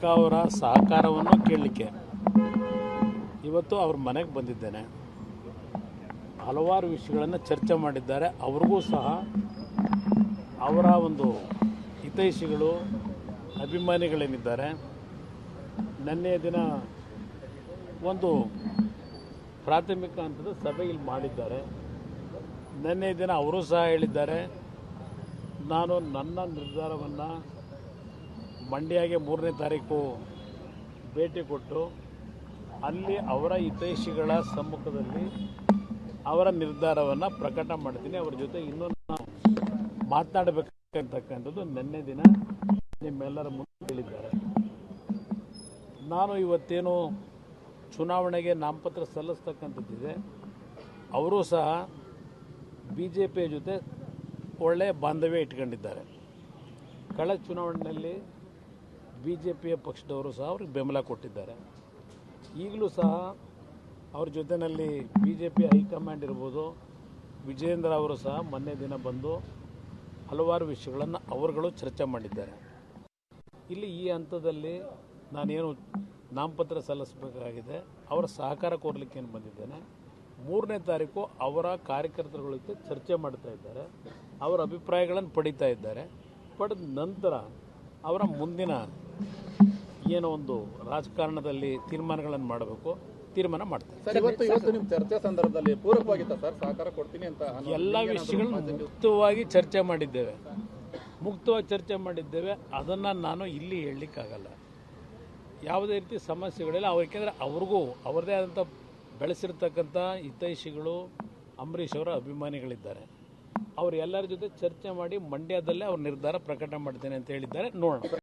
ಅಕ್ಕ ಅವರ ಸಹಕಾರವನ್ನು ಕೇಳಲಿಕ್ಕೆ ಇವತ್ತು ಅವ್ರ ಮನೆಗೆ ಬಂದಿದ್ದೇನೆ. ಹಲವಾರು ವಿಷಯಗಳನ್ನು ಚರ್ಚೆ ಮಾಡಿದ್ದಾರೆ. ಅವ್ರಿಗೂ ಸಹ ಅವರ ಒಂದು ಹಿತೈಷಿಗಳು ಅಭಿಮಾನಿಗಳೇನಿದ್ದಾರೆ ನಿನ್ನೆಯ ದಿನ ಒಂದು ಪ್ರಾಥಮಿಕ ಹಂತದ ಸಭೆ ಇಲ್ಲಿ ಮಾಡಿದ್ದಾರೆ. ನಿನ್ನೆಯ ದಿನ ಅವರು ಸಹ ಹೇಳಿದ್ದಾರೆ, ನಾನು ನನ್ನ ನಿರ್ಧಾರವನ್ನು ಮಂಡ್ಯಗೆ 3ನೇ ತಾರೀಕು ಭೇಟಿ ಕೊಟ್ಟು ಅಲ್ಲಿ ಅವರ ಹಿತೈಷಿಗಳ ಸಮ್ಮುಖದಲ್ಲಿ ಅವರ ನಿರ್ಧಾರವನ್ನು ಪ್ರಕಟ ಮಾಡ್ತೀನಿ. ಅವರ ಜೊತೆ ಇನ್ನೂ ನಾನು ಮಾತನಾಡಬೇಕಂತಕ್ಕಂಥದ್ದು ನಿನ್ನೆ ದಿನ ನಿಮ್ಮೆಲ್ಲರ ಮುಂದೆ ಹೇಳಿದ್ದಾರೆ. ನಾನು ಇವತ್ತೇನು ಚುನಾವಣೆಗೆ ನಾಮಪತ್ರ ಸಲ್ಲಿಸ್ತಕ್ಕಂಥದ್ದಿದೆ, ಅವರು ಸಹ BJP ಜೊತೆ ಒಳ್ಳೆಯ ಬಾಂಧವ್ಯ ಇಟ್ಕೊಂಡಿದ್ದಾರೆ. ಕಳೆದ ಚುನಾವಣೆಯಲ್ಲಿ BJPಯ ಪಕ್ಷದವರು ಸಹ ಅವ್ರಿಗೆ ಬೆಂಬಲ ಕೊಟ್ಟಿದ್ದಾರೆ. ಈಗಲೂ ಸಹ ಅವ್ರ ಜೊತೆಯಲ್ಲಿ BJP ಹೈಕಮಾಂಡ್ ಇರ್ಬೋದು, ವಿಜಯೇಂದ್ರ ಅವರು ಸಹ ಮೊನ್ನೆ ದಿನ ಬಂದು ಹಲವಾರು ವಿಷಯಗಳನ್ನು ಅವರುಗಳು ಚರ್ಚೆ ಮಾಡಿದ್ದಾರೆ. ಇಲ್ಲಿ ಈ ಹಂತದಲ್ಲಿ ನಾನೇನು ನಾಮಪತ್ರ ಸಲ್ಲಿಸಬೇಕಾಗಿದೆ ಅವರ ಸಹಕಾರ ಕೋರಲಿಕ್ಕೆ ಏನು ಬಂದಿದ್ದೇನೆ. 3ನೇ ತಾರೀಕು ಅವರ ಕಾರ್ಯಕರ್ತರುಗಳ ಜೊತೆ ಚರ್ಚೆ ಮಾಡ್ತಾ ಇದ್ದಾರೆ, ಅವರ ಅಭಿಪ್ರಾಯಗಳನ್ನು ಪಡೀತಾ ಇದ್ದಾರೆ. ಪಡೆದ ನಂತರ ಅವರ ಮುಂದಿನ ಏನೋ ಒಂದು ರಾಜಕಾರಣದಲ್ಲಿ ತೀರ್ಮಾನಗಳನ್ನು ಮಾಡಬೇಕು, ತೀರ್ಮಾನ ಮಾಡ್ತಾರೆ. ಇವತ್ತು ನಿಮ್ಮ ಚರ್ಚೆ ಸಂದರ್ಭದಲ್ಲಿ ಪೂರಕವಾಗಿತ್ತ ಸರ್, ಸಹಕಾರ ಕೊಡ್ತೀನಿ ಅಂತ ಎಲ್ಲ ವಿಷಯಗಳನ್ನು ಮುಕ್ತವಾಗಿ ಚರ್ಚೆ ಮಾಡಿದ್ದೇವೆ. ಅದನ್ನು ನಾನು ಇಲ್ಲಿ ಹೇಳಲಿಕ್ಕಾಗಲ್ಲ. ಯಾವುದೇ ರೀತಿ ಸಮಸ್ಯೆಗಳಿಲ್ಲ. ಯಾಕೆಂದರೆ ಅವ್ರಿಗೂ ಅವರದೇ ಆದಂಥ ಬೆಳೆಸಿರ್ತಕ್ಕಂಥ ಹಿತೈಷಿಗಳು ಅಂಬರೀಷ್ ಅವರ ಅಭಿಮಾನಿಗಳಿದ್ದಾರೆ. ಅವರು ಎಲ್ಲರ ಜೊತೆ ಚರ್ಚೆ ಮಾಡಿ ಮಂಡ್ಯದಲ್ಲೇ ಅವ್ರ ನಿರ್ಧಾರ ಪ್ರಕಟ ಮಾಡ್ತೇನೆ ಅಂತ ಹೇಳಿದ್ದಾರೆ. ನೋಡೋಣ.